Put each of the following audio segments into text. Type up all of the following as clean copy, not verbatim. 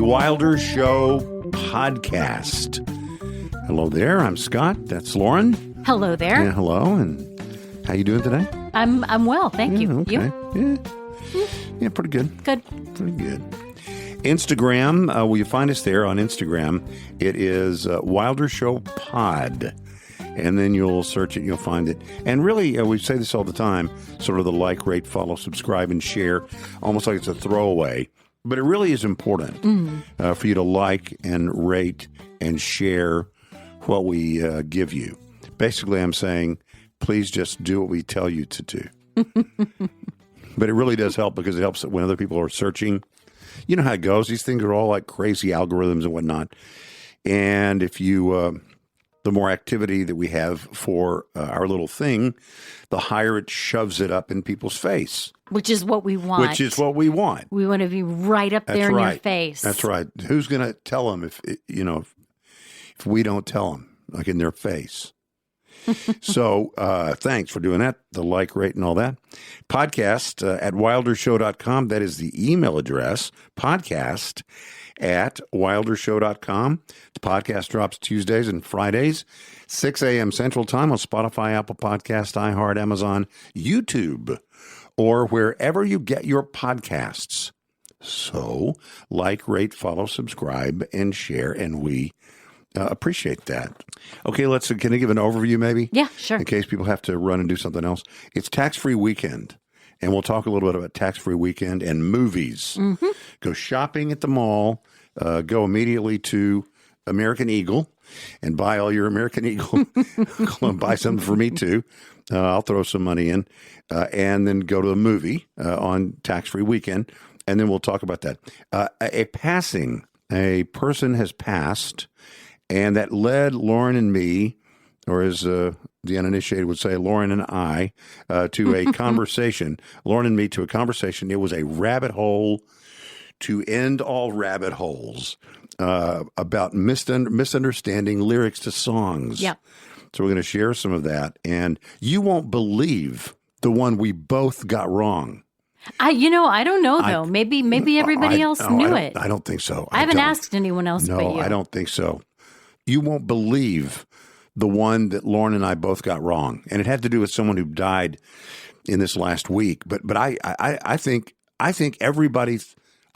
Wilder Show podcast. Hello there. I'm Scott. That's Lauren. Hello there. Yeah, hello. And how you doing today? I'm well, thank you. Okay. You? Yeah, pretty good. Good. Pretty good. Instagram, will you find us there on Instagram? It is Wilder Show Pod. And then you'll search it, you'll find it. And really, we say this all the time, sort of the like, rate, follow, subscribe, and share, almost like it's a throwaway. But it really is important for you to like and rate and share what we give you. Basically, I'm saying, please just do what we tell you to do. But it really does help because it helps when other people are searching. You know how it goes. These things are all like crazy algorithms and whatnot. And if you, the more activity that we have for our little thing, the higher it shoves it up in people's face. Which is what we want. We want to be right up there in your face. That's right. Who's going to tell them if we don't tell them, like in their face? So thanks for doing that, the like, rate, and all that. Podcast at wildershow.com. That is the email address, podcast at wildershow.com. The podcast drops Tuesdays and Fridays, 6 a.m. Central Time on Spotify, Apple Podcast, iHeart, Amazon, YouTube, or wherever you get your podcasts. So like, rate, follow, subscribe, and share, and we appreciate that. Okay, can I give an overview maybe? Yeah, sure. In case people have to run and do something else. It's tax-free weekend, and we'll talk a little bit about tax-free weekend and movies. Mm-hmm. Go shopping at the mall. Go immediately to American Eagle and buy all your American Eagle. Buy something for me too. I'll throw some money in. And then go to a movie on tax-free weekend, and then we'll talk about that. A person has passed, and that led Lauren and me, or as the uninitiated would say, Lauren and I, to a conversation. Lauren and me to a conversation. It was a rabbit hole to end all rabbit holes about misunderstanding lyrics to songs. Yeah. So we're going to share some of that. And you won't believe the one we both got wrong. I don't know, though. Maybe everybody else knew it. I don't think so. I haven't asked anyone else but you. No, I don't think so. You won't believe the one that Lauren and I both got wrong. And it had to do with someone who died in this last week. But I think everybody,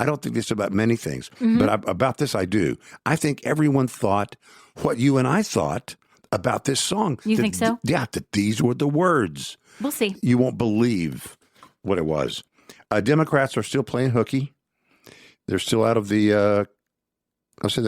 I don't think this about many things, but about this I do. I think everyone thought what you and I thought about this song. You think so? Yeah, that these were the words. We'll see. You won't believe what it was. Democrats are still playing hooky. They're still out of the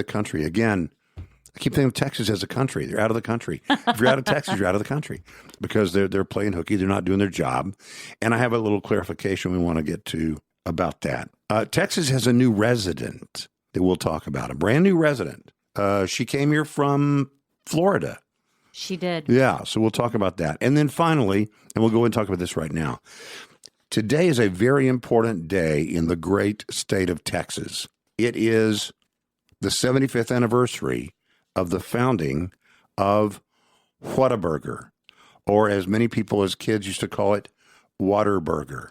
country. Again, I keep thinking of Texas as a country. They're out of the country. If you're out of Texas, you're out of the country because they're playing hooky. They're not doing their job. And I have a little clarification we want to get to about that. Texas has a new resident that we'll talk about, a brand new resident. She came here from Florida. She did. Yeah, so we'll talk about that. And then finally, and we'll go and talk about this right now. Today is a very important day in the great state of Texas. It is the 75th anniversary of the founding of Whataburger, or as many people as kids used to call it, Whataburger.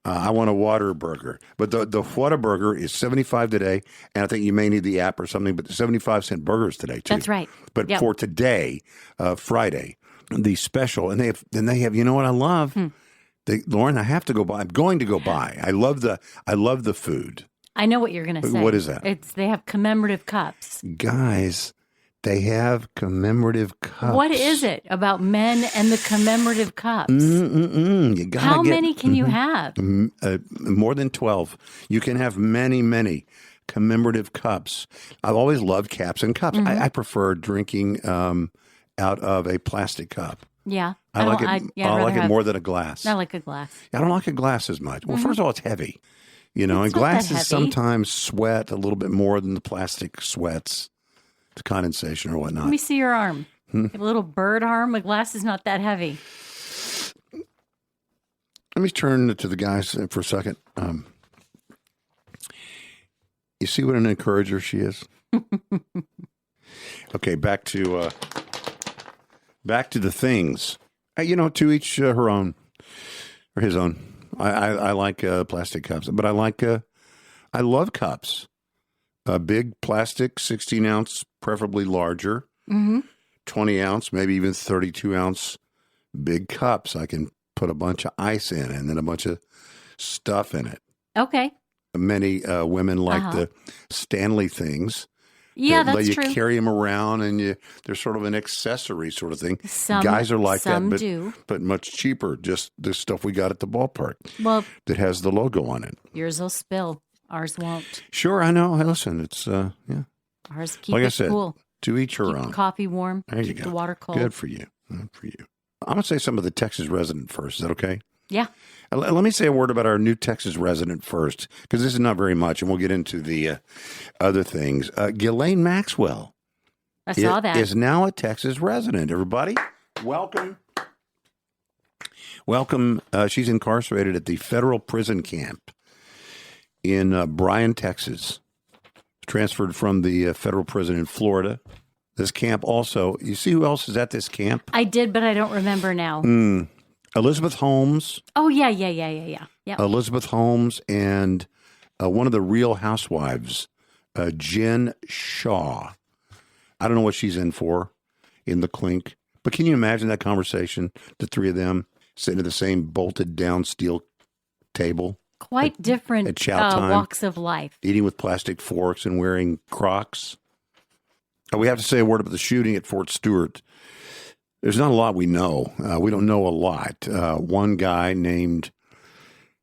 I want a Whataburger. But the Whataburger is $75 today, and I think you may need the app or something, but the 75-cent burgers today, too. That's right. But for today, Friday, the special, and they have, you know what I love? Lauren, I have to go buy. I'm going to go buy. I love the food. I know what you're going to say. What is that? They have commemorative cups. Guys, they have commemorative cups. What is it about men and the commemorative cups? How many can you have? More than 12. You can have many, many commemorative cups. I've always loved caps and cups. I prefer drinking out of a plastic cup. Yeah. I like it more than a glass. I like a glass. I don't like a glass as much. Well, first of all, it's heavy. And glasses sometimes sweat a little bit more than the plastic sweats. It's condensation or whatnot. Let me see your arm. You have a little bird arm. A glass is not that heavy. Let me turn to the guys for a second. You see what an encourager she is? Okay, back to the things. To each her own, or his own. I like plastic cups, but I love cups. a big plastic 16-ounce, preferably larger, 20-ounce, maybe even 32-ounce big cups. I can put a bunch of ice in and then a bunch of stuff in it. Okay. Many women like the Stanley things. Yeah, that that's let true. you carry them around, and they're sort of an accessory sort of thing. Some guys are like some that, do. but much cheaper. Just the stuff we got at the ballpark. Well, that has the logo on it. Yours will spill. Ours won't. Sure, I know. Hey, listen, it's Ours keep like it I said, cool. to each her Keep own. the coffee warm. There you keep go. the water cold. Good for you. Good for you. I'm gonna say some of the Texas resident first. Is that okay? Yeah. Let me say a word about our new Texas resident first, because this is not very much, and we'll get into the other things. Ghislaine Maxwell. I saw that. Is now a Texas resident. Everybody, welcome. Welcome. She's incarcerated at the federal prison camp in Bryan, Texas. Transferred from the federal prison in Florida. This camp also, you see who else is at this camp? I did, but I don't remember now. Elizabeth Holmes. Oh, yeah. Yep. Elizabeth Holmes and one of the Real Housewives, Jen Shaw. I don't know what she's in for in the clink, but can you imagine that conversation? The three of them sitting at the same bolted down steel table. Quite different at chow time, walks of life. Eating with plastic forks and wearing Crocs. We have to say a word about the shooting at Fort Stewart. There's not a lot we know. We don't know a lot. One guy named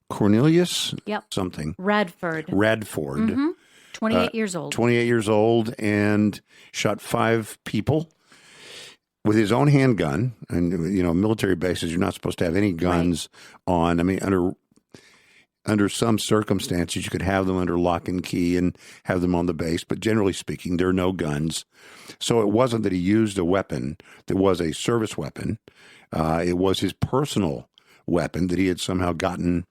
Cornelius something. Radford. 28 years old. 28 years old and shot 5 people with his own handgun. And, military bases, you're not supposed to have any guns on. I mean, under some circumstances, you could have them under lock and key and have them on the base. But generally speaking, there are no guns. So it wasn't that he used a weapon that was a service weapon. It was his personal weapon that he had somehow gotten,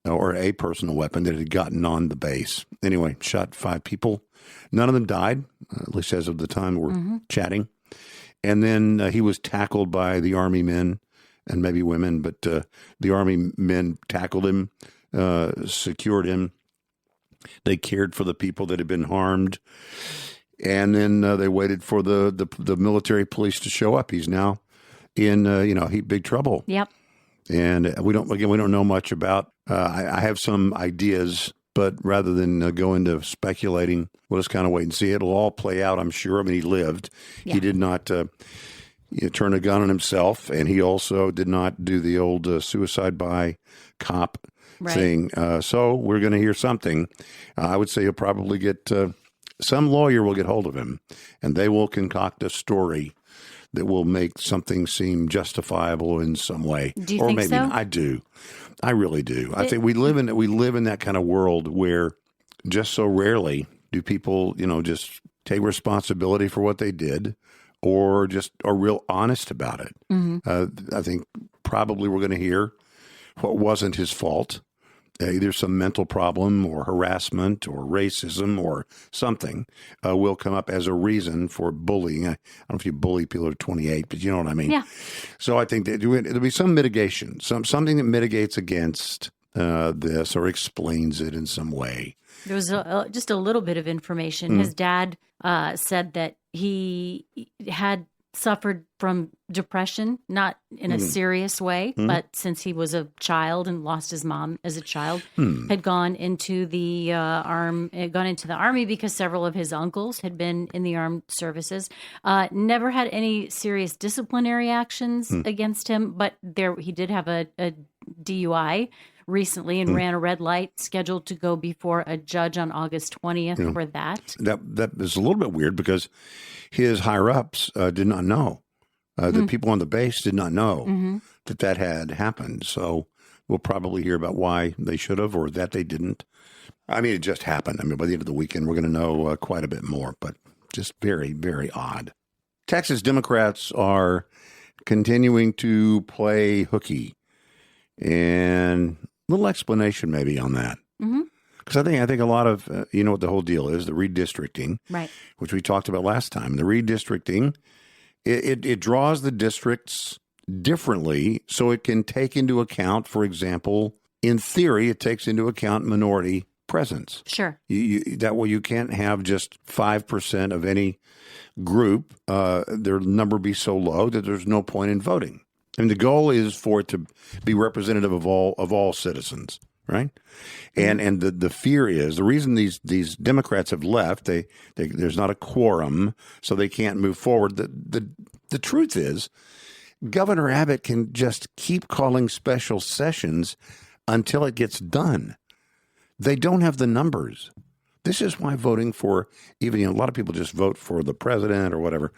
or a personal weapon that had gotten on the base. Anyway, shot 5 people. None of them died, at least as of the time we're chatting. And then he was tackled by the Army men and maybe women, but the Army men tackled him, secured him. They cared for the people that had been harmed. And then they waited for the military police to show up. He's now in, big trouble. Yep. And we don't know much about, I have some ideas, but rather than go into speculating, we'll just kind of wait and see. It'll all play out, I'm sure. I mean, he lived. Yeah. He did not turn a gun on himself, and he also did not do the old suicide by cop thing. So we're going to hear something. I would say he'll probably get, some lawyer will get hold of him, and they will concoct a story that will make something seem justifiable in some way. Do you think so? I do. I really do. I think we live in that kind of world where just so rarely do people, just take responsibility for what they did, or just are real honest about it. I think probably we're going to hear what wasn't his fault, either some mental problem or harassment or racism or something will come up as a reason for bullying. I don't know if you bully people who are 28, but you know what I mean. Yeah. So I think that there'll be some mitigation, something that mitigates against this or explains it in some way. There was just a little bit of information. His dad said that he had suffered from depression, not in a serious way, but since he was a child and lost his mom as a child, had gone into the army because several of his uncles had been in the armed services. Never had any serious disciplinary actions against him, but he did have a DUI recently and ran a red light, scheduled to go before a judge on August 20th for that. That is a little bit weird because his higher-ups did not know. The people on the base did not know that had happened. So we'll probably hear about why they should have or that they didn't. I mean, it just happened. I mean, by the end of the weekend, we're going to know quite a bit more, but just very, very odd. Texas Democrats are continuing to play hooky, and a little explanation maybe on that. Because I think a lot of, what the whole deal is, the redistricting, right, which we talked about last time. The redistricting, it draws the districts differently so it can take into account, for example, in theory, it takes into account minority presence. Sure. That way you can't have just 5% of any group, their number be so low that there's no point in voting. I mean, the goal is for it to be representative of all citizens, right? And the fear is, the reason these Democrats have left, there's not a quorum, so they can't move forward. The truth is, Governor Abbott can just keep calling special sessions until it gets done. They don't have the numbers. This is why voting for even, a lot of people just vote for the president or whatever.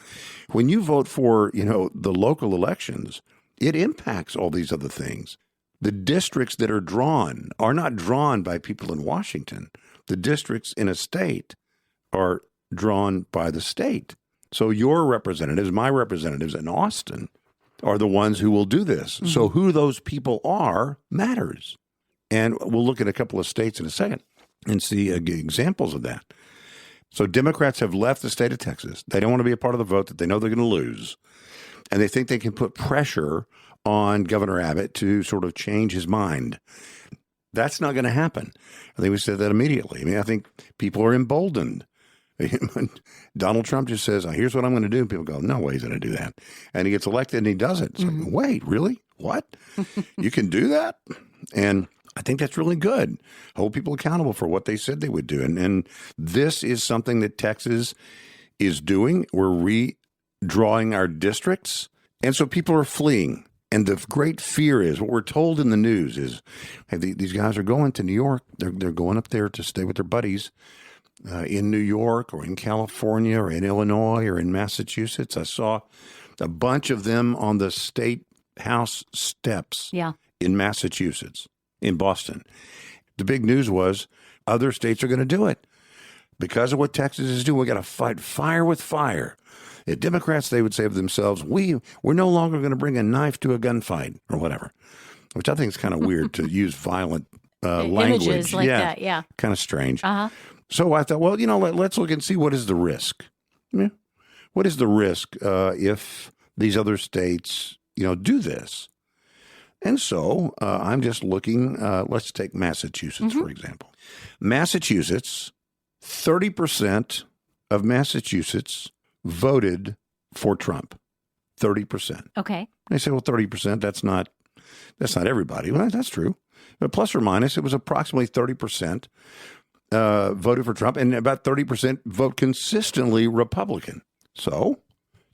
When you vote for, the local elections, it impacts all these other things. The districts that are drawn are not drawn by people in Washington. The districts in a state are drawn by the state. So your representatives, my representatives in Austin, are the ones who will do this. Mm-hmm. So who those people are matters. And we'll look at a couple of states in a second and see examples of that. So Democrats have left the state of Texas. They don't want to be a part of the vote that they know they're going to lose. And they think they can put pressure on Governor Abbott to sort of change his mind. That's not going to happen. I think we said that immediately. I mean, I think people are emboldened. Donald Trump just says, here's what I'm going to do. People go, no way he's going to do that. And he gets elected and he does it. It's like, wait, really? What? You can do that? And I think that's really good. Hold people accountable for what they said they would do. And this is something that Texas is doing. We're redrawing our districts. And so people are fleeing. And the great fear is, what we're told in the news is, hey, these guys are going to New York. They're going up there to stay with their buddies in New York or in California or in Illinois or in Massachusetts. I saw a bunch of them on the state house steps in Massachusetts, in Boston. The big news was other states are going to do it. Because of what Texas is doing, we got to fight fire with fire. The Democrats, they would say of themselves, we're no longer going to bring a knife to a gunfight or whatever, which I think is kind of weird to use violent language. Images like that, yeah. Kind of strange. So I thought, well, let's look and see what is the risk. Yeah. What is the risk if these other states, do this? And so I'm just looking, let's take Massachusetts, for example. Massachusetts, 30% of Massachusetts voted for Trump. 30%. Okay. They say, well, 30%, that's not everybody. Well, that's true. But plus or minus, it was approximately 30% voted for Trump, and about 30% vote consistently Republican. So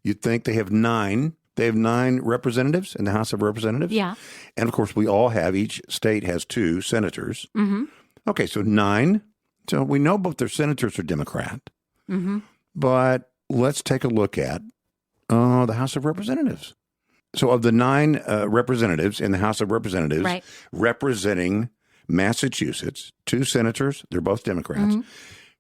you'd think they have nine representatives in the House of Representatives. Yeah. And of course, each state has 2 senators. Mm-hmm. Okay, so 9. So we know both their senators are Democrat. Mm-hmm. But let's take a look at the House of Representatives. So of the 9 representatives in the House of Representatives representing Massachusetts, 2 senators, they're both Democrats. Mm-hmm.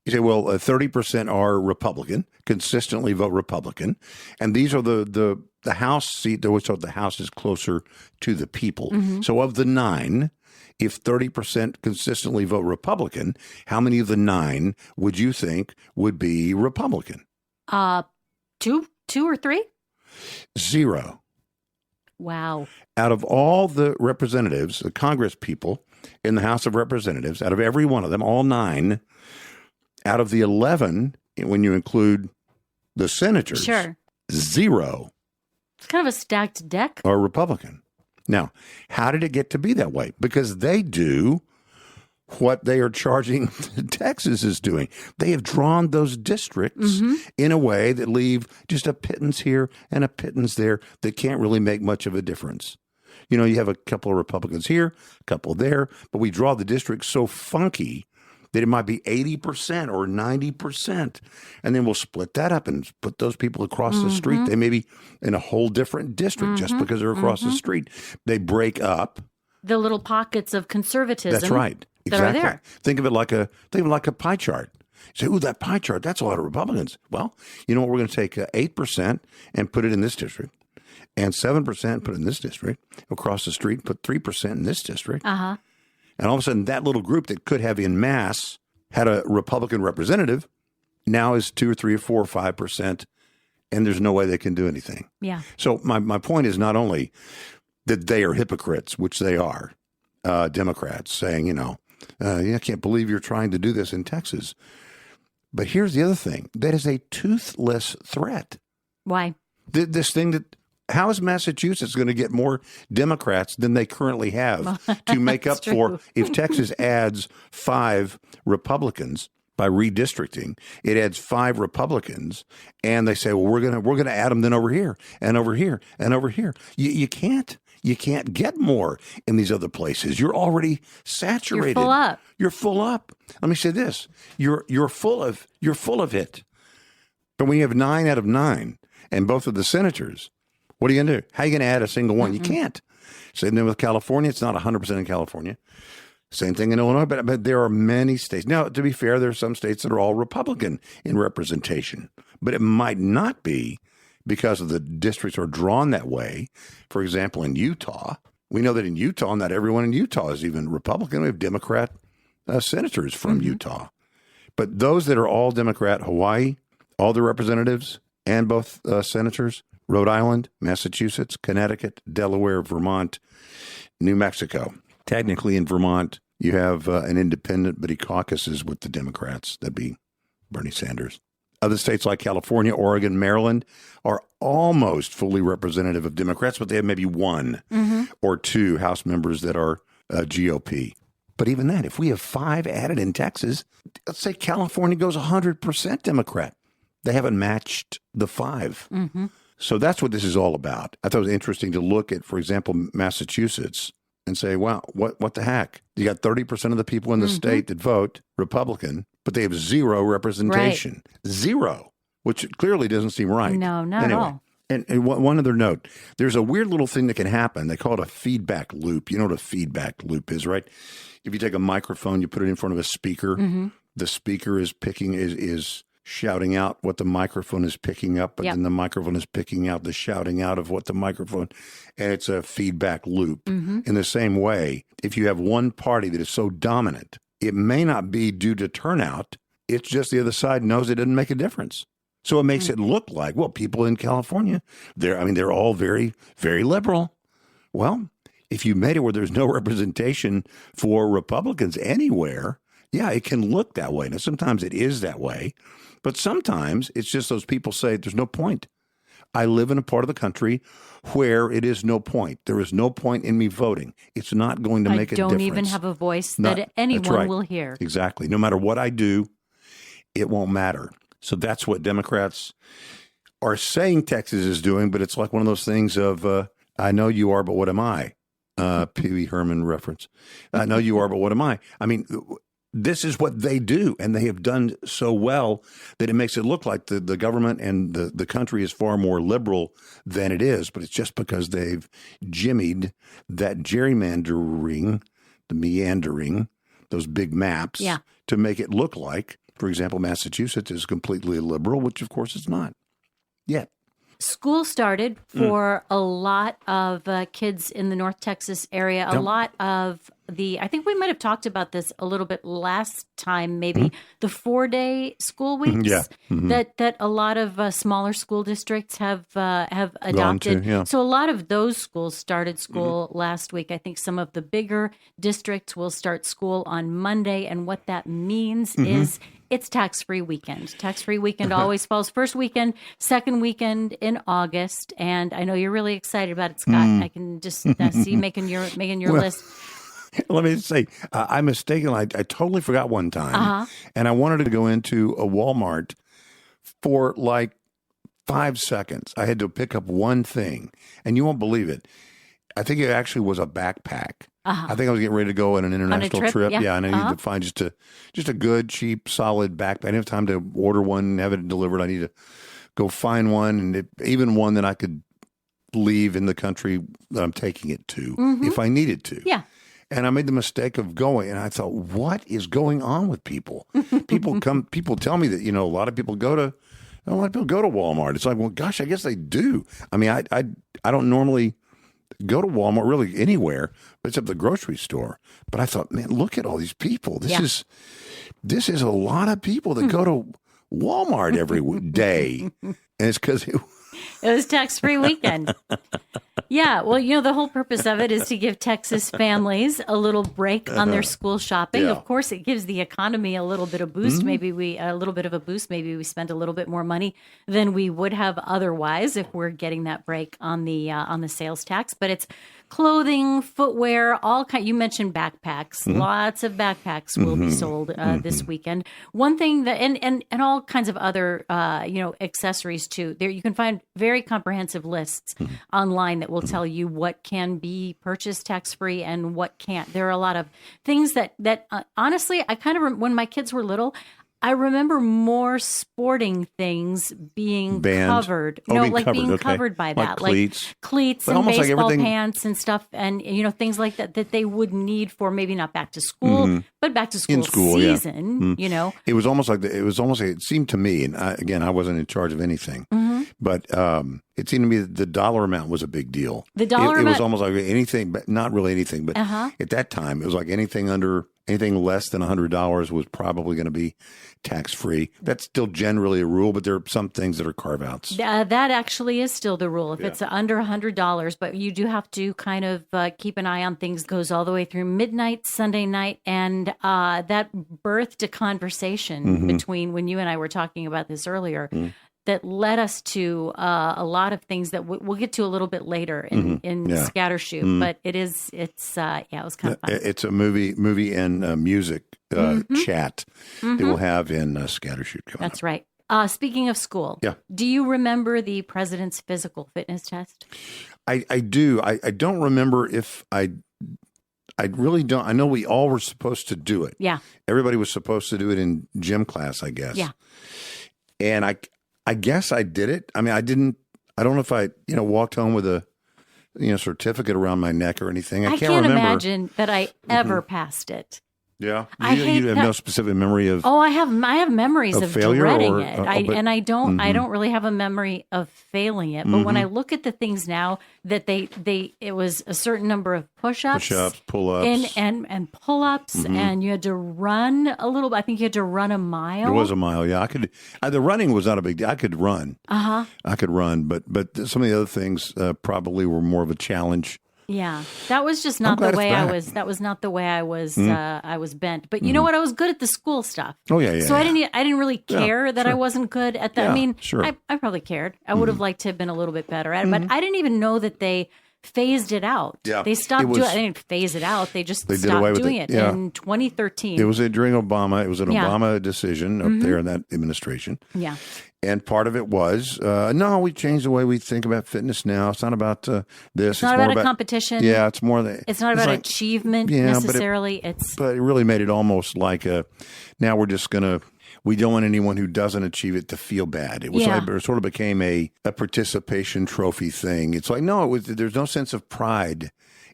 You say, well, 30% are Republican, consistently vote Republican. And these are the House seat, so the House is closer to the people. Mm-hmm. So of the 9, if 30% consistently vote Republican, how many of the 9 would you think would be Republican? 2 or 3? 0. Wow. Out of all the representatives, the Congress people in the House of Representatives, out of every one of them, all 9, out of the 11, when you include the senators, 0. It's kind of a stacked deck. Are Republican. Now, how did it get to be that way? Because they do what they are charging Texas is doing. They have drawn those districts in a way that leave just a pittance here and a pittance there that can't really make much of a difference. You have a couple of Republicans here, a couple there, but we draw the districts so funky that it might be 80% or 90%. And then we'll split that up and put those people across the street. They may be in a whole different district just because they're across the street. They break up the little pockets of conservatism. That's right. Exactly. That are there. Think of it like a pie chart. You say, ooh, that pie chart, that's a lot of Republicans. Well, you know what? We're going to take 8% and put it in this district, and 7% put it in this district. Across the street, put 3% in this district. Uh-huh. And all of a sudden, that little group that could have in mass had a Republican representative now is 2 or 3 or 4 or 5%, and there's no way they can do anything. Yeah. So my point is not only that they are hypocrites, which they are, Democrats, saying, I can't believe you're trying to do this in Texas. But here's the other thing. That is a toothless threat. Why? This thing that, how is Massachusetts going to get more Democrats than they currently have to make up for if Texas adds 5 Republicans by redistricting? It adds 5 Republicans, and they say, well, we're gonna add them then over here and over here and over here. You can't get more in these other places. You're already saturated. You're full up. You're full up. Let me say this: you're full of it. But when you have 9 out of 9 and both of the senators, what are you going to do? How are you going to add a single one? You can't. Same thing with California. It's not 100% in California. Same thing in Illinois, but there are many states. Now, to be fair, there are some states that are all Republican in representation, but it might not be because of the districts are drawn that way. For example, in Utah, we know that in Utah, not everyone in Utah is even Republican. We have Democrat senators from Utah. But those that are all Democrat, Hawaii, all the representatives and both senators, Rhode Island, Massachusetts, Connecticut, Delaware, Vermont, New Mexico. Technically in Vermont, you have an independent, but he caucuses with the Democrats. That'd be Bernie Sanders. Other states like California, Oregon, Maryland are almost fully representative of Democrats, but they have maybe 1 or 2 House members that are GOP. But even that, if we have 5 added in Texas, let's say California goes 100% Democrat. They haven't matched the 5. So that's what this is all about. I thought it was interesting to look at, for example, Massachusetts and say, wow, what the heck? You got 30% of the people in the state that vote Republican, but they have 0 representation. Right. 0, which clearly doesn't seem right. No, not at all. And one other note, there's a weird little thing that can happen. They call it a feedback loop. You know what a feedback loop is, right? If you take a microphone, you put it in front of a speaker, the speaker is shouting out what the microphone is picking up, but then the microphone is picking out the shouting out of what the microphone, and it's a feedback loop. In the same way, if you have one party that is so dominant, it may not be due to turnout. It's just the other side knows it doesn't make a difference. So it makes it look like, well, people in California, they're all very, very liberal. Well, if you made it where there's no representation for Republicans anywhere, yeah, it can look that way. Now, sometimes it is that way, but sometimes it's just those people say there's no point. I live in a part of the country where it is no point. There is no point in me voting. It's not going to make a difference. I don't even have a voice that anyone will hear. Exactly. No matter what I do, it won't matter. So that's what Democrats are saying Texas is doing, but it's like one of those things of, I know you are, but what am I? Pee Wee Herman reference. I know you are, but what am I? I mean, this is what they do, and they have done so well that it makes it look like the government and the country is far more liberal than it is, but it's just because they've jimmied that gerrymandering, the meandering, those big maps to make it look like, for example, Massachusetts is completely liberal, which of course it's not yet. School started for a lot of kids in the North Texas area. A lot of I think we might have talked about this a little bit last time, maybe the 4-day school weeks that a lot of smaller school districts have adopted. So a lot of those schools started school last week. I think some of the bigger districts will start school on Monday. And what that means is it's tax-free weekend. Tax-free weekend always falls first weekend, second weekend in August. And I know you're really excited about it, Scott. I can just see making your list. Let me say, I mistakenly, I totally forgot one time, and I wanted to go into a Walmart for like 5 seconds. I had to pick up one thing, and you won't believe it. I think it actually was a backpack. I think I was getting ready to go on an international trip. Yeah, and I needed to find just a good, cheap, solid backpack. I didn't have time to order one and have it delivered. I need to go find one, and even one that I could leave in the country that I'm taking it to if I needed to. Yeah. And I made the mistake of going, and I thought, what is going on with people? People tell me that, a lot of people go to Walmart. It's like, well, gosh, I guess they do. I mean, I don't normally go to Walmart really anywhere, but except the grocery store. But I thought, man, look at all these people. This is a lot of people that go to Walmart every day. And it's because it was tax-free weekend. Yeah, well, the whole purpose of it is to give Texas families a little break on their school shopping. Yeah. Of course, it gives the economy a little bit of boost. Maybe a little bit of a boost. Maybe we spend a little bit more money than we would have otherwise if we're getting that break on the sales tax. But it's clothing, footwear, all kind. You mentioned backpacks. Lots of backpacks will be sold this weekend. One thing that and all kinds of other accessories too. There you can find very comprehensive lists online that will tell you what can be purchased tax free and what can't. There are a lot of things that honestly, I kind of when my kids were little, I remember more sporting things being covered. Being covered by that. Like cleats and baseball pants and stuff and, things like that they would need for maybe not back to school, but back to school season, It was almost like, it seemed to me, and I wasn't in charge of anything, but it seemed to me that the dollar amount was a big deal. The dollar amount. It was almost like anything, but not really anything, but at that time, it was like anything less than $100 was probably going to be tax-free. That's still generally a rule, but there are some things that are carve-outs. That actually is still the rule. If it's under $100, but you do have to kind of keep an eye on things. Goes all the way through midnight, Sunday night, and that birthed a conversation between when you and I were talking about this earlier. That led us to a lot of things that we'll get to a little bit later in Scattershoot. But it was kind of fun. It's a movie and music chat that we'll have in Scattershoot coming That's right. Speaking of school, Yeah. Do you remember the president's physical fitness test? I do. I don't remember if I really don't. I know we all were supposed to do it. Yeah. Everybody was supposed to do it in gym class, I guess. Yeah. And I guess I did it. I mean, I don't know if I, walked home with a, certificate around my neck or anything. I can't remember. Imagine that I ever passed it. Yeah. You have no specific memory of. Oh, I have memories of failure dreading it. I don't really have a memory of failing it. But when I look at the things now that it was a certain number of push-ups, pull-ups, and pull-ups, and you had to run a little. I think you had to run a mile. It was a mile. Yeah, I could. The running was not a big deal. I could run. I could run, but some of the other things probably were more of a challenge. Yeah, that was just not the way I was. That was not the way I was. I was bent. But you know what? I was good at the school stuff. Oh yeah. So I didn't really care that I wasn't good at that. Yeah, I mean, sure. I probably cared. I would have liked to have been a little bit better at it. But I didn't even know that they phased it out. Yeah, they stopped doing it. They didn't phase it out. They just stopped doing it in 2013. It was during Obama. It was an Obama decision up there in that administration. Yeah. And part of it was, no, we changed the way we think about fitness now. It's not about this. It's not about a competition. Yeah, it's more that. It's not about achievement necessarily. But it really made it almost like now we're just going to, we don't want anyone who doesn't achieve it to feel bad. It was like, it sort of became a participation trophy thing. It's like, no, there's no sense of pride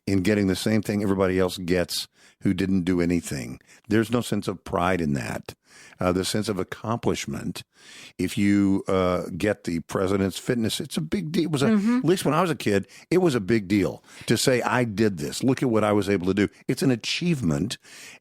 in getting the same thing everybody else gets who didn't do anything. There's no sense of pride in that. The sense of accomplishment. If you get the president's fitness, it's a big deal. It was at least when I was a kid, it was a big deal to say, I did this. Look at what I was able to do. It's an achievement.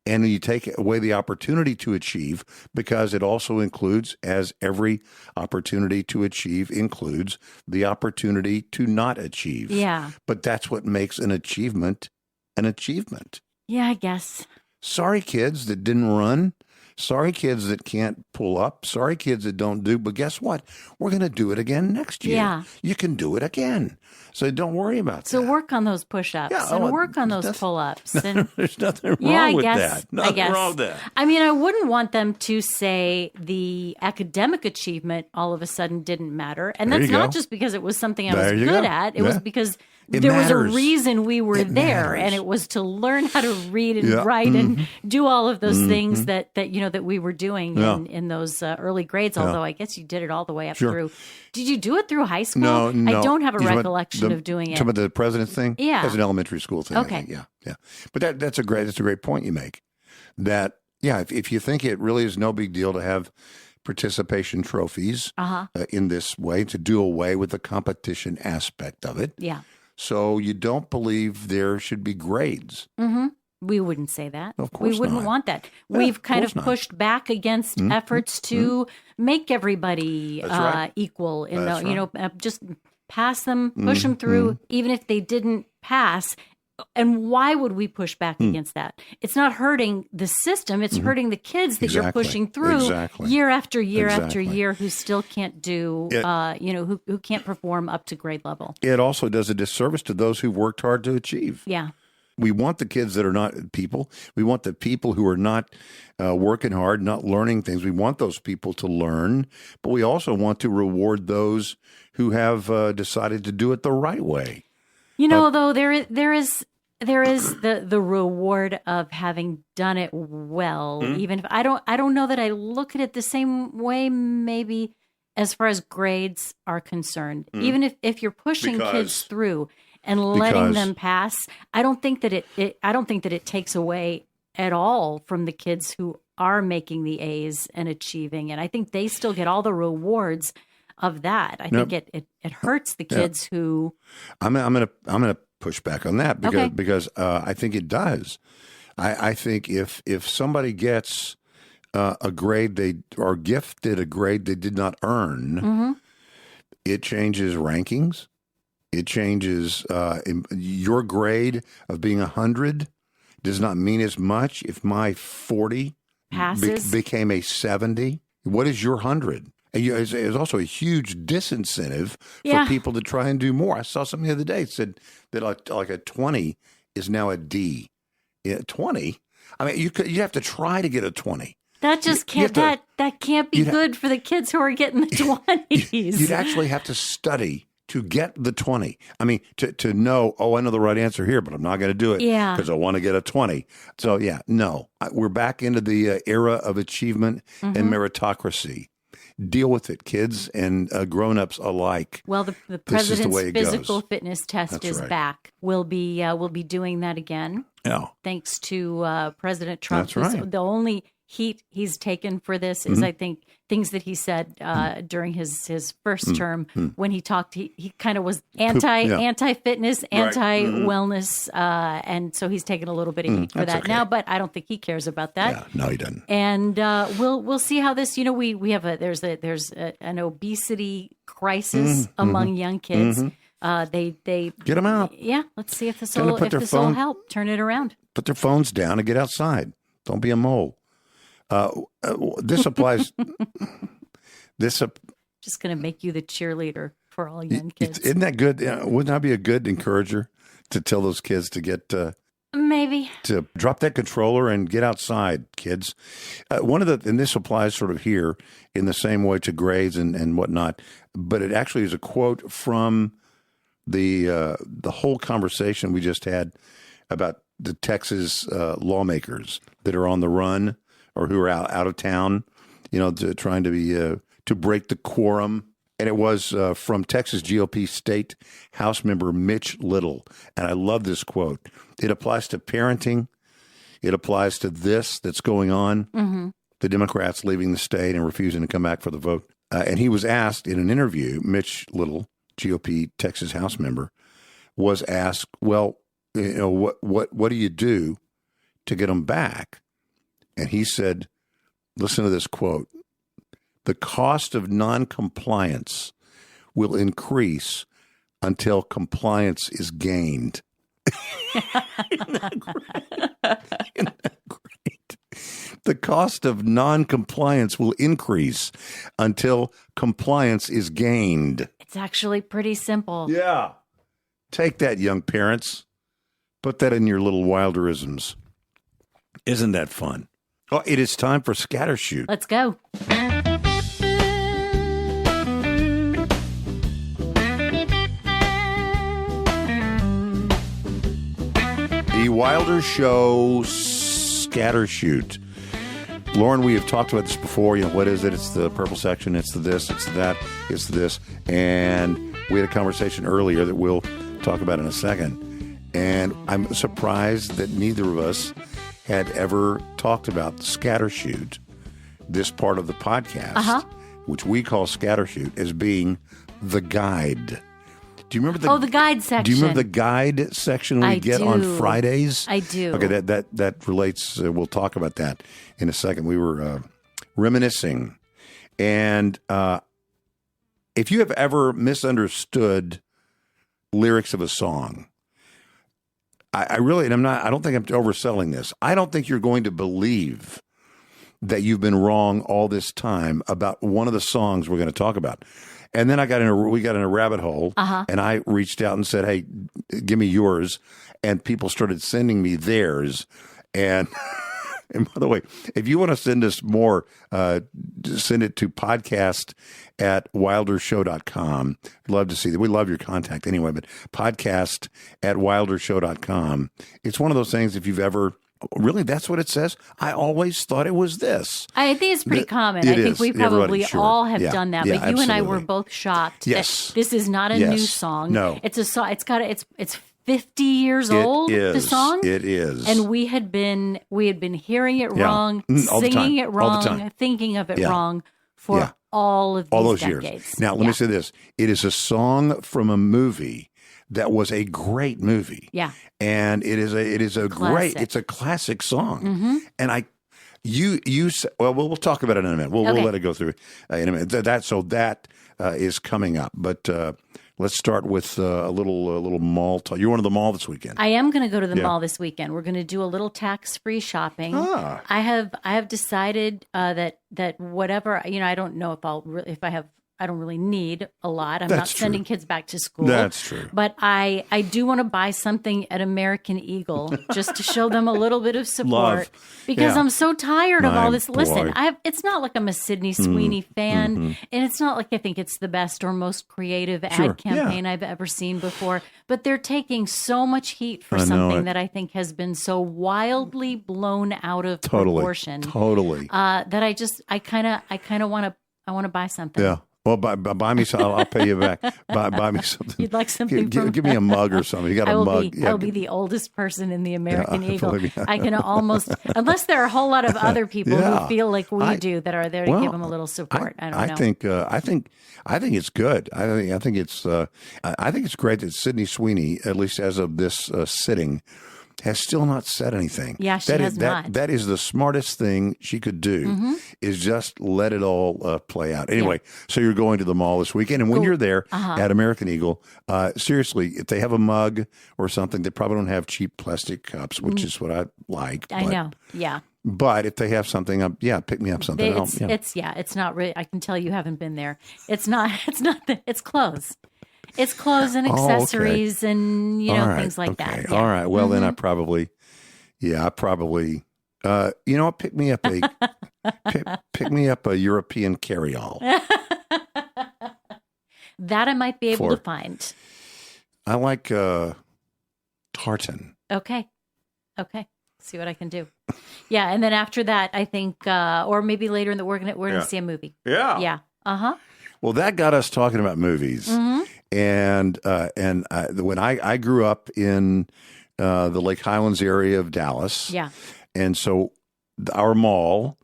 And you take away the opportunity to achieve because it also includes, as every opportunity to achieve includes, the opportunity to not achieve. Yeah. But that's what makes an achievement an achievement. Yeah, I guess. Sorry, kids that didn't run. Sorry, kids that can't pull up. Sorry, kids that don't do. But guess what? We're going to do it again next year. Yeah. You can do it again. So don't worry about that. So work on those push-ups and work on those pull-ups. And there's nothing wrong with that. I guess. Wrong with that. I mean, I wouldn't want them to say the academic achievement all of a sudden didn't matter. And that's not just because it was something I was good at. It was because there was a reason we were there, and it was to learn how to read and write and do all of those things that we were doing in those early grades. Although I guess you did it all the way up through. Did you do it through high school? No. I don't have a recollection of doing it. Talking about the president's thing? Yeah, that's an elementary school thing. Okay, I think. Yeah. But that's a great point you make. That if you think it really is no big deal to have participation trophies in this way, to do away with the competition aspect of it. Yeah. So you don't believe there should be grades. Mm-hmm. We wouldn't say that. Of course we wouldn't want that. We've kind of pushed back against efforts to make everybody equal in just pass them, push them through, even if they didn't pass. And why would we push back against that? It's not hurting the system. It's hurting the kids that you're pushing through year after year after year who still can't do, who can't perform up to grade level. It also does a disservice to those who've worked hard to achieve. Yeah. We want the kids that are not people. We want the people who are not working hard, not learning things. We want those people to learn, but we also want to reward those who have decided to do it the right way. Though there is the reward of having done it well. Even if I don't know that I look at it the same way. Maybe as far as grades are concerned, even if you're pushing kids through and letting them pass, I don't think that it takes away at all from the kids who are making the A's and achieving. And I think they still get all the rewards of that. I think it hurts the kids who. I'm gonna push back on that because I think it does. I think if somebody gets a grade they are gifted a grade they did not earn, it changes rankings. It changes your grade of being 100 does not mean as much if my 40 became a 70. What is your 100? It's also a huge disincentive for people to try and do more. I saw something the other day that said that like a 20 is now a D. 20? I mean, you have to try to get a 20. That just can't that can't be good for the kids who are getting the 20s. You'd actually have to study to get the 20. I mean, to know, I know the right answer here, but I'm not going to do it because I want to get a 20. So, no. We're back into the era of achievement and meritocracy. Deal with it, kids and grown-ups alike. Well, the president's physical fitness test is back. We'll be doing that again. Yeah. Thanks to President Trump. That's right. The only heat he's taken for this is, I think, things that he said during his first term when he talked. He kind of was anti-fitness, anti-wellness, and so he's taken a little bit of heat for that now. But I don't think he cares about that. Yeah, no, he doesn't. And we'll see how this. We have there's an obesity crisis among young kids. They get them out. Yeah, let's see if this will help turn it around. Put their phones down and get outside. Don't be a mole. This applies. Just going to make you the cheerleader for all young kids. Isn't that good? Wouldn't that be a good encourager to tell those kids to get maybe to drop that controller and get outside, kids? And this applies sort of here in the same way to grades and whatnot, but it actually is a quote from the whole conversation we just had about the Texas lawmakers that are on the run or who are out of town, trying to break the quorum. And it was from Texas GOP State House member Mitch Little. And I love this quote. It applies to parenting. It applies to this that's going on. The Democrats leaving the state and refusing to come back for the vote. And he was asked in an interview, Mitch Little, GOP Texas House member, was asked, well, what do you do to get them back? And he said, listen to this quote, the cost of noncompliance will increase until compliance is gained. Isn't that great? The cost of noncompliance will increase until compliance is gained. It's actually pretty simple. Yeah. Take that, young parents. Put that in your little Wilderisms. Isn't that fun? Oh, it is time for Scattershoot. Let's go. The Wilder Show Scattershoot. Lauren, we have talked about this before. What is it? It's the purple section. It's the this. It's the that. It's the this. And we had a conversation earlier that we'll talk about in a second. And I'm surprised that neither of us had ever talked about Scattershoot, this part of the podcast, which we call Scattershoot, as being the guide. Do you remember the guide section? Do you remember the guide section we get on Fridays? I do. Okay, that relates. We'll talk about that in a second. We were reminiscing, and if you have ever misunderstood lyrics of a song, I really, and I don't think I'm overselling this. I don't think you're going to believe that you've been wrong all this time about one of the songs we're going to talk about. And then we got in a rabbit hole, and I reached out and said, "Hey, give me yours." And people started sending me theirs. And and by the way, if you want to send us more, send it to podcast@wildershow.com. Love to see that. We love your contact anyway, but podcast@wildershow.com. It's one of those things, if you've ever, really, that's what it says? I always thought it was this. I think it's pretty common. I think we probably all have done that. But you and I were both shocked that this is not a new song. No. It's a song. It's 50 years old, the song. It is. And we had been hearing it wrong, singing it wrong, thinking of it wrong for all of these decades. Years. Now, let me say this. It is a song from a movie that was a great movie. Yeah. And it is a great, it's a classic song. And we'll talk about it in a minute. We'll let it go through in a minute. That is coming up. But let's start with a little mall talk. You're going to the mall this weekend. I am going to go to the mall this weekend. We're going to do a little tax-free shopping. I have decided that whatever, I don't know if I don't really need a lot. I'm not sending kids back to school. That's true. But I do want to buy something at American Eagle just to show them a little bit of support. Because I'm so tired of all this. Boy. Listen, it's not like I'm a Sydney Sweeney fan, and it's not like I think it's the best or most creative ad campaign I've ever seen before. But they're taking so much heat for something that I think has been so wildly blown out of proportion. Totally. That I kind of want to buy something. Yeah. Well, buy me some. I'll pay you back. Buy me something. You'd like something from... Give me a mug or something. You got a mug. I will be the oldest person in the American Eagle. I can almost, unless there are a whole lot of other people who feel like we do that are there to give them a little support. I don't know. I think it's good. I think it's great that Sydney Sweeney, at least as of this sitting, has still not said anything. Yeah, she has not. That is the smartest thing she could do, is just let it all play out. Anyway, so you're going to the mall this weekend, and when you're there at American Eagle, seriously, if they have a mug or something, they probably don't have cheap plastic cups, which is what I like. I know, yeah. But if they have something, pick me up something. It's not really. I can tell you haven't been there. It's not. It's clothes. It's clothes and accessories and, things like that. Yeah. All right. Well, then I probably, pick me up a European carry-all. That I might be able to find. I like tartan. Okay. See what I can do. Yeah. And then after that, I think, or maybe later in the, we're going to see a movie. Yeah. Yeah. Well, that got us talking about movies. And when I grew up in the Lake Highlands area of Dallas, and so our mall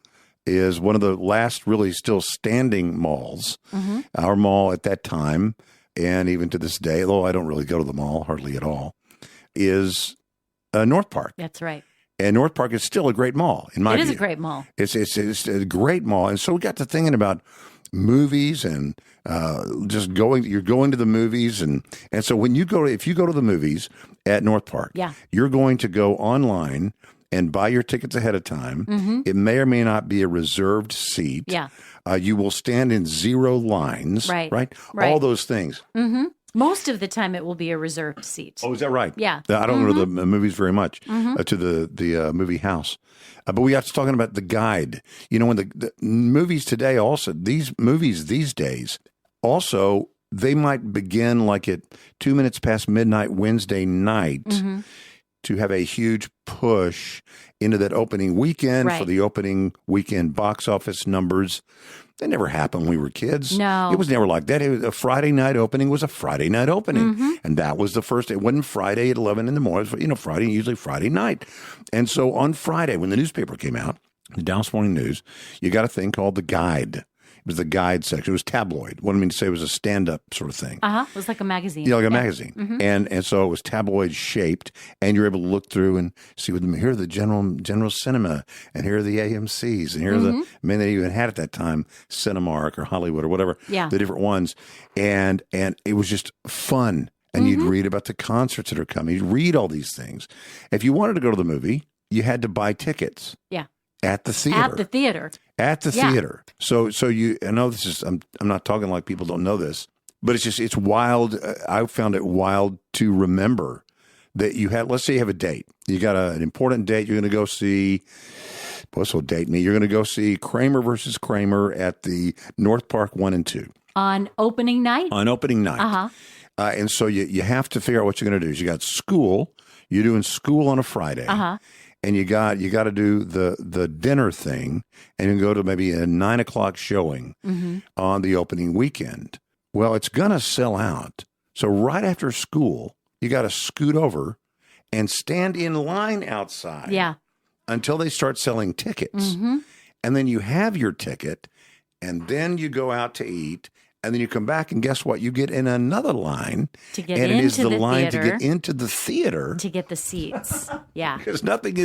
is one of the last really still standing malls. Our mall at that time, and even to this day, although I don't really go to the mall hardly at all, is North Park. That's right. And North Park is still a great mall in my view. It is a great mall. It's a great mall, and so we got to thinking about movies and you're going to the movies, and so if you go to the movies at North Park, you're going to go online and buy your tickets ahead of time. It may or may not be a reserved seat. You will stand in zero lines, right? All those things. Most of the time, it will be a reserved seat. Oh, is that right? Yeah. I don't go to the movies very much, to the movie house. But we have to talking about the guide. When the movies today also, these movies these days, also, they might begin like at 2 minutes past midnight Wednesday night to have a huge push into that opening weekend for the opening weekend box office numbers. That never happened when we were kids. No. It was never like that. A Friday night opening was a Friday night opening. And that was the first. It wasn't Friday at 11 in the morning. It was, usually Friday night. And so on Friday, when the newspaper came out, the Dallas Morning News, you got a thing called The Guide. was the guide section. It was tabloid. What I mean to say, it was a stand-up sort of thing. It was like a magazine. Yeah, like a magazine. Mm-hmm. And so it was tabloid shaped, and you're able to look through and see here are the general cinema, and here are the AMCs, and here are the they even had at that time Cinemark or Hollywood or whatever. Yeah. The different ones. And it was just fun. And you'd read about the concerts that are coming. You'd read all these things. If you wanted to go to the movie, you had to buy tickets. Yeah. At the theater. At the theater. So I know this is, I'm not talking like people don't know this, but it's wild. I found it wild to remember that you had, let's say you have a date. You got an important date. You're going to go see, what's will date me? You're going to go see Kramer versus Kramer at the North Park 1 and 2. On opening night? On opening night. Uh-huh. And so you have to figure out what you're going to do. You got school. You're doing school on a Friday. Uh-huh. And you got to do the dinner thing, and you can go to maybe a 9 o'clock showing on the opening weekend. Well, it's going to sell out. So right after school, you got to scoot over and stand in line outside. Yeah. Until they start selling tickets. Mm-hmm. And then you have your ticket, and then you go out to eat. And then you come back, and guess what? You get in another line. To get and into it is the line theater, to get into the theater. To get the seats. Yeah. Because nothing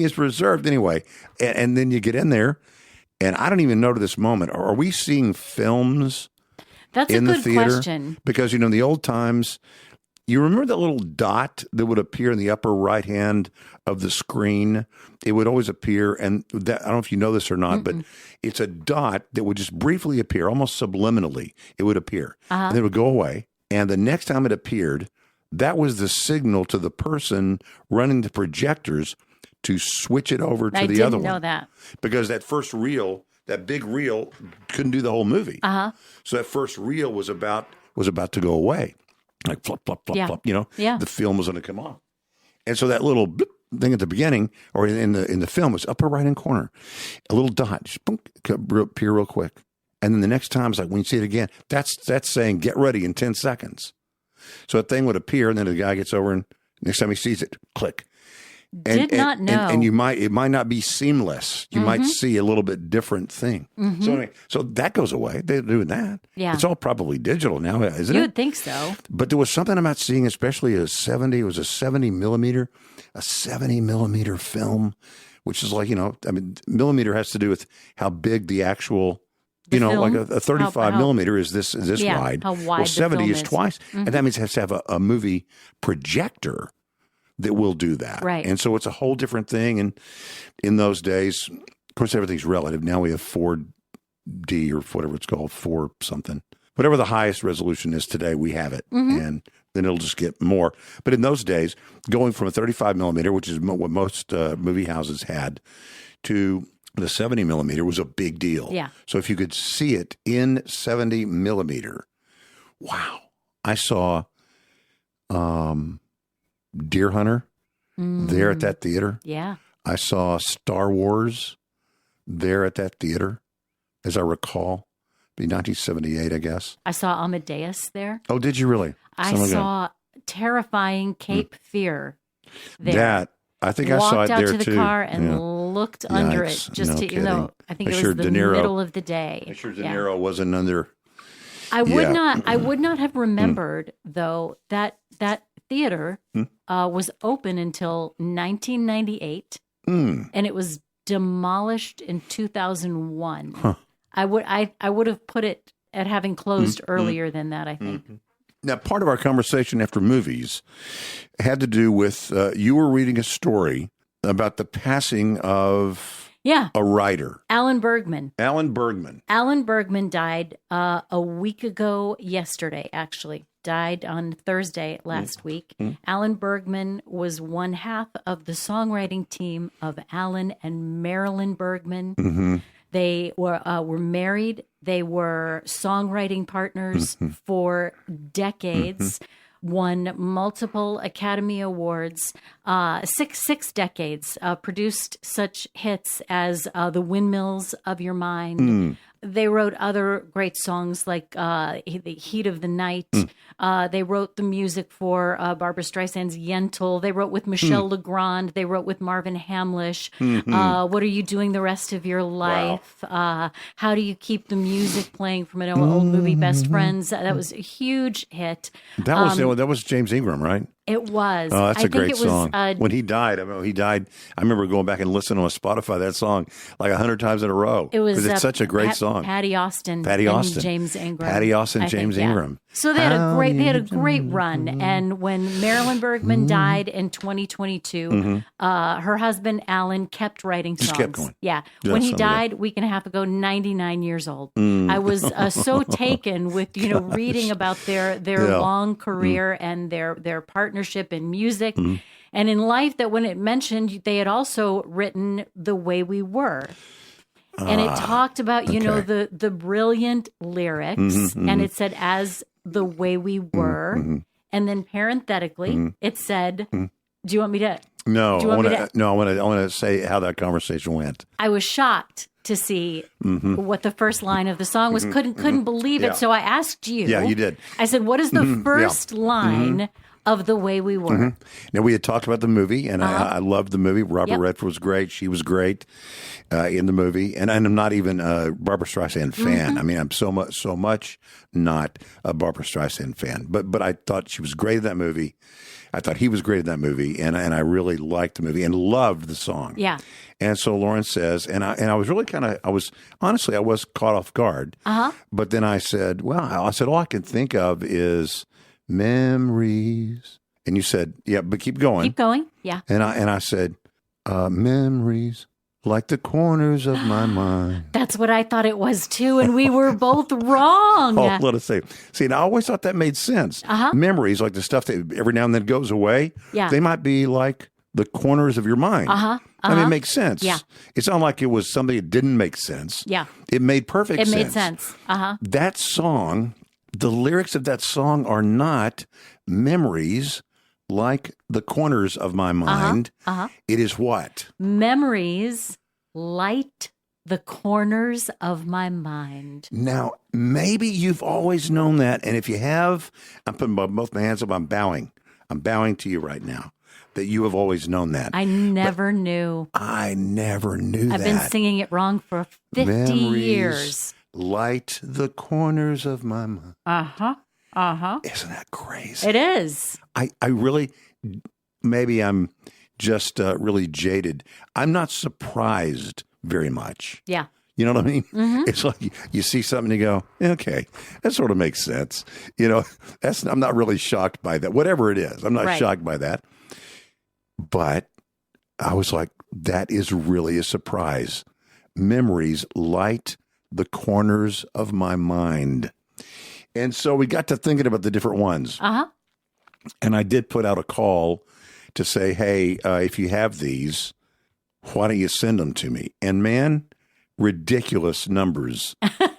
is reserved anyway. And then you get in there, and I don't even know to this moment, are we seeing films That's in a the good theater? question. Because, in the old times, you remember that little dot that would appear in the upper right hand of the screen? It would always appear, and that, I don't know if you know this or not, but it's a dot that would just briefly appear, almost subliminally. It would appear, and it would go away. And the next time it appeared, that was the signal to the person running the projectors to switch it over to the other one. I didn't know that. Because that first reel, that big reel, couldn't do the whole movie. So that first reel was about to go away. Like flop, flop, flop, flop, the film was going to come on. And so that little thing at the beginning or in the film was upper right hand corner, a little dot, just boom, appear real quick. And then the next time it's like, when you see it again, that's saying get ready in 10 seconds. So that thing would appear, and then the guy gets over, and next time he sees it, click. Did not know. And it might not be seamless. You might see a little bit different thing. So anyway, so that goes away. They're doing that. Yeah. It's all probably digital now, isn't it? You would think so. But there was something about seeing, especially it was a 70 millimeter film, which is like, millimeter has to do with how big the actual, film? like a 35 millimeter is this wide. How wide well, 70 is twice. Mm-hmm. And that means it has to have a movie projector that will do that. Right. And so it's a whole different thing. And in those days, of course, everything's relative. Now we have 4D or whatever it's called, 4 something. Whatever the highest resolution is today, we have it. And then it'll just get more. But in those days, going from a 35 millimeter, which is what most movie houses had, to the 70 millimeter was a big deal. Yeah. So if you could see it in 70 millimeter, wow. I saw Deer Hunter there at that theater. Yeah. I saw Star Wars there at that theater, as I recall. Be 1978, I guess. I saw Amadeus there. Oh, did you really? I saw terrifying Cape Fear there. I think I saw it there too. Walked out to the car and looked under it just to, I think it was the middle of the day. Make sure De Niro wasn't under. I would not have remembered though that theater was open until 1998, and it was demolished in 2001. Huh. I would have put it at having closed earlier than that, I think. Now, part of our conversation after movies had to do with you were reading a story about the passing of a writer. Alan Bergman. Alan Bergman died a week ago yesterday, actually. Died on Thursday last week. Alan Bergman was one half of the songwriting team of Alan and Marilyn Bergman. They were married. They were songwriting partners for decades. Won multiple Academy Awards, six decades. Produced such hits as "The Windmills of Your Mind," they wrote other great songs like The Heat of the Night. They wrote the music for Barbara Streisand's Yentl. They wrote with Michel Legrand. They wrote with Marvin Hamlish. What Are You Doing the Rest of Your Life? Wow. How Do You Keep the Music Playing from an old movie, Best Friends? That was a huge hit. That was James Ingram, right? It was. Oh, that's a great think it song. Was, when he died, I remember going back and listening on Spotify that song like 100 times in a row. It was it's such a great song. Patty Austin, and James Ingram. Patty Austin, James Ingram. So they had a great run. And when Marilyn Bergman died in 2022, her husband Alan kept writing songs. Just kept going. Yeah. When he died, a week and a half ago, 99 years old. I was so taken with reading about their long career and their partnership in music and in life, that when it mentioned they had also written The Way We Were. And it talked about, the brilliant lyrics, and it said, as the way we were. And then parenthetically, it said, do you want me to? No, I want to say how that conversation went. I was shocked to see what the first line of the song was. Couldn't believe it. So I asked you. Yeah, you did. I said, what is the first line of The Way We Were? Now, we had talked about the movie, and I loved the movie. Robert Redford was great. She was great in the movie. And I'm not even a Barbara Streisand fan. I mean, I'm so much not a Barbara Streisand fan. But I thought she was great in that movie. I thought he was great in that movie. And I really liked the movie and loved the song. Yeah. And so Lauren says, and I was really I was caught off guard. But then I said, all I can think of is memories. And you said, yeah, but keep going. Keep going. Yeah. And I said, memories like the corners of my mind. That's what I thought it was too, and we were both wrong. Oh, let us say. See, and I always thought that made sense. Memories, like the stuff that every now and then goes away, they might be like the corners of your mind. I mean, it makes sense. Yeah. It's not like it was something that didn't make sense. Yeah. It made perfect sense. It made sense. That song, the lyrics of that song are not memories like the corners of my mind. It is what? Memories light the corners of my mind. Now, maybe you've always known that. And if you have, I'm putting both my hands up. I'm bowing. I'm bowing to you right now that you have always known that. I never knew. I never knew that. I've been singing it wrong for 50 Memories years. Light the corners of my mind. Isn't that crazy? It is. I really, maybe I'm just really jaded. I'm not surprised very much. Yeah. You know what I mean? It's like you see something and you go, okay, that sort of makes sense. I'm not really shocked by that. Whatever it is, I'm not shocked by that. But I was like, that is really a surprise. Memories light the corners of my mind. And so we got to thinking about the different ones. And I did put out a call to say, hey, if you have these, why don't you send them to me? And man, ridiculous numbers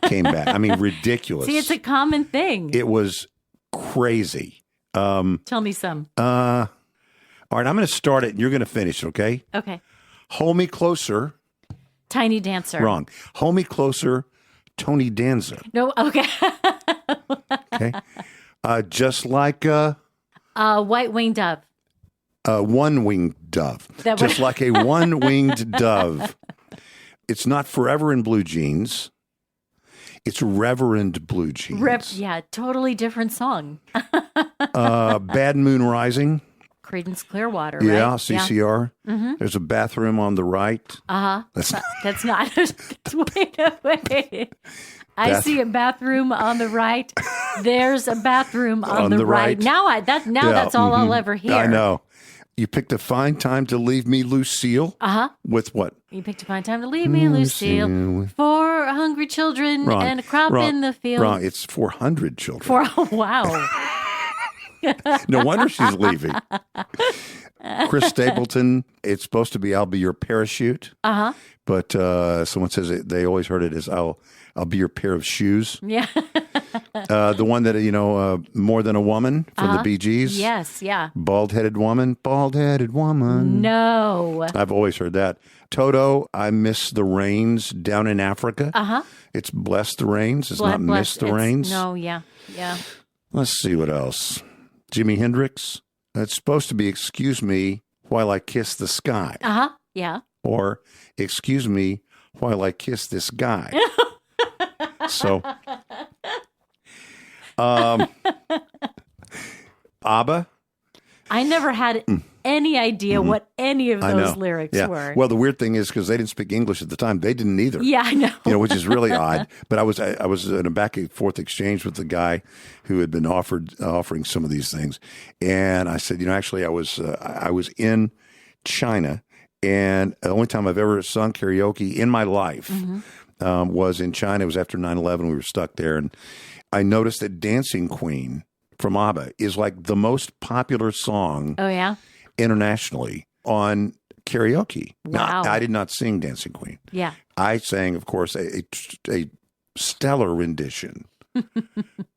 came back. I mean, ridiculous. See, it's a common thing. It was crazy. Tell me some. All right, I'm going to start it and you're going to finish, okay? Okay. Hold Me Closer. Tiny Dancer. Wrong. Hold Me Closer, Tony Danza. No, okay. Okay. Just like White-winged dove. One-winged dove. Just like a one-winged dove. It's not Forever in Blue Jeans. It's Reverend Blue Jeans. Yeah, totally different song. Bad Moon Rising. Creedence Clearwater, yeah, right? CCR. Yeah. There's a bathroom on the right. That's not. Wait. I see a bathroom on the right. There's a bathroom on the right. Now that's all I'll ever hear. I know. You picked a fine time to leave me, Lucille. With what? You picked a fine time to leave me, Lucille. 4 hungry children and a crop in the field. Wrong. It's 400 children. Wow. No wonder she's leaving. Chris Stapleton, it's supposed to be I'll Be Your Parachute. But someone says they always heard it as I'll be your pair of shoes. Yeah. The one that, More Than a Woman from the Bee Gees. Yes, yeah. Bald-headed woman, bald-headed woman. No. I've always heard that. Toto, I Miss the Rains Down in Africa. Uh-huh. It's Bless the Rains. It's not Miss the Rains. No, yeah. Let's see what else. Jimi Hendrix. It's supposed to be Excuse Me While I Kiss the Sky. Uh-huh, yeah. Or Excuse Me While I Kiss This Guy. So, ABBA. I never had any idea what any of those lyrics were. Well, the weird thing is because they didn't speak English at the time, they didn't either. Yeah, I know. Which is really odd. But I was in a back and forth exchange with the guy who had been offering some of these things, and I said, actually, I was in China, and the only time I've ever sung karaoke in my life was in China. It was after 9/11. We were stuck there, and I noticed that Dancing Queen from ABBA is like the most popular song internationally on karaoke. Wow. Now, I did not sing Dancing Queen. Yeah. I sang, of course, a stellar rendition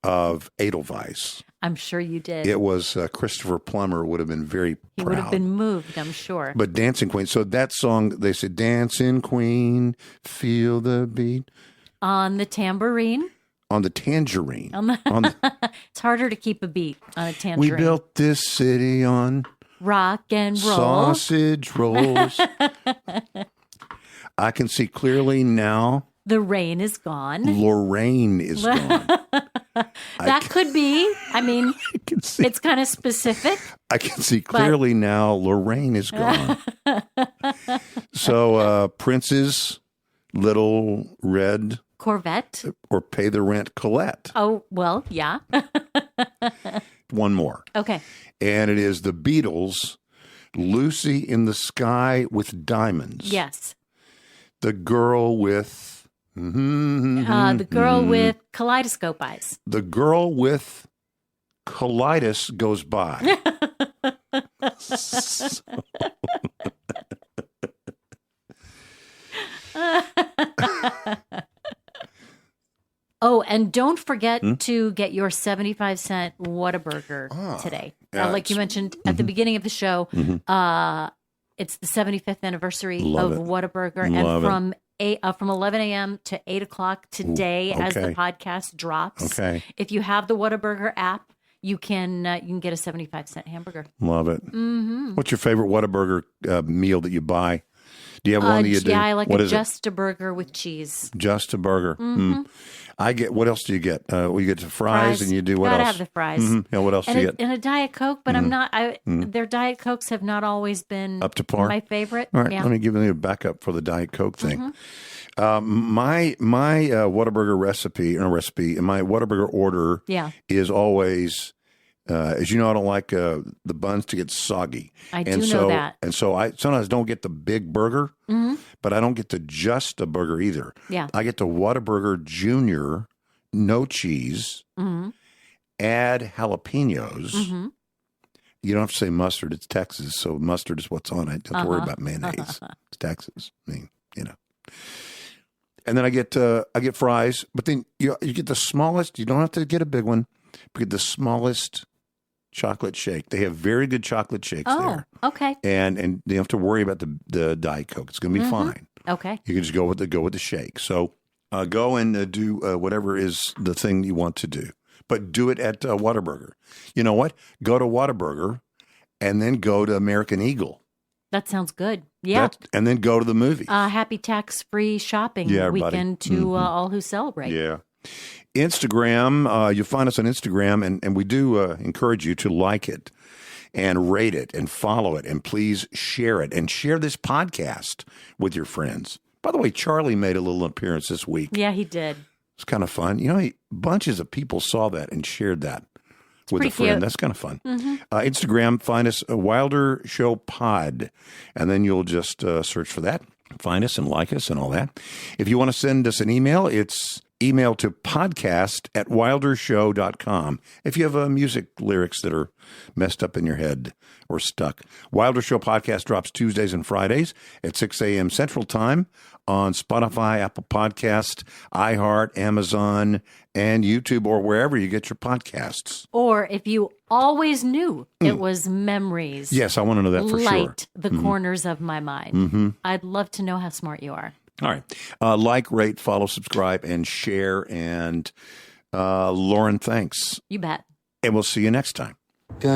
of Edelweiss. I'm sure you did. It was Christopher Plummer would have been very proud. He would have been moved, I'm sure. But Dancing Queen, so that song, they said, Dancing Queen, feel the beat. On the tambourine. On the tangerine. It's harder to keep a beat on a tangerine. We built this city on rock and roll. Sausage rolls. I can see clearly now. The rain is gone. Lorraine is gone. That could be. I mean, it's kind of specific. I can see clearly now Lorraine is gone. So Prince's Little Red Corvette. Or Pay the Rent Colette. Oh, well, yeah. One more. Okay. And it is the Beatles, Lucy in the Sky with Diamonds. Yes. The girl with... the girl with kaleidoscope eyes. The girl with colitis goes by. Oh, and don't forget to get your 75-cent Whataburger today. Like you mentioned at the beginning of the show, it's the 75th anniversary of Whataburger. And from 11 a.m. to 8 o'clock today as the podcast drops. Okay. If you have the Whataburger app, you can get a 75-cent hamburger. Love it. Mm-hmm. What's your favorite Whataburger meal that you buy? Do you have one that you do? Yeah, I like just a burger with cheese. Just a burger. Mm-hmm. I get. What else do you get? You get the fries, and you do what else? Gotta have the fries. Mm-hmm. Yeah. What else do you get? And a Diet Coke, but I'm not. Their Diet Cokes have not always been up to par. My favorite. All right. Let me give you a backup for the Diet Coke thing. My Whataburger recipe, my Whataburger order is always. As you know, I don't like the buns to get soggy. I do know that. And so I sometimes don't get the big burger, but I don't get the just a burger either. Yeah. I get the Whataburger Junior, no cheese, add jalapenos. You don't have to say mustard. It's Texas, so mustard is what's on it. Don't have to worry about mayonnaise. It's Texas. I mean, And then I get fries, but then you get the smallest. You don't have to get a big one. But get the smallest chocolate shake. They have very good chocolate shakes there. Okay. And you don't have to worry about the Diet Coke. It's going to be fine. Okay. You can just go with the shake. So go and do whatever is the thing you want to do. But do it at Whataburger. You know what? Go to Whataburger and then go to American Eagle. That sounds good. Yeah. And then go to the movies. Happy tax-free shopping weekend to all who celebrate. Yeah. Instagram, you'll find us on Instagram, and we do encourage you to like it and rate it and follow it, and please share it, and share this podcast with your friends. By the way, Charlie made a little appearance this week. Yeah, he did. It's kind of fun. Bunches of people saw that and shared that with a friend. Cute. That's kind of fun. Instagram, find us Wilder Show Pod, and then you'll just search for that. Find us and like us and all that. If you want to send us an email, it's email to podcast@wildershow.com if you have music lyrics that are messed up in your head or stuck. Wilder Show podcast drops Tuesdays and Fridays at 6 a.m. Central Time on Spotify, Apple Podcast, iHeart, Amazon, and YouTube, or wherever you get your podcasts. Or if you always knew it was memories. Yes, I want to know that for sure. Light the corners of my mind. I'd love to know how smart you are. All right. Like, rate, follow, subscribe, and share. And Lauren, thanks. You bet. And we'll see you next time. Do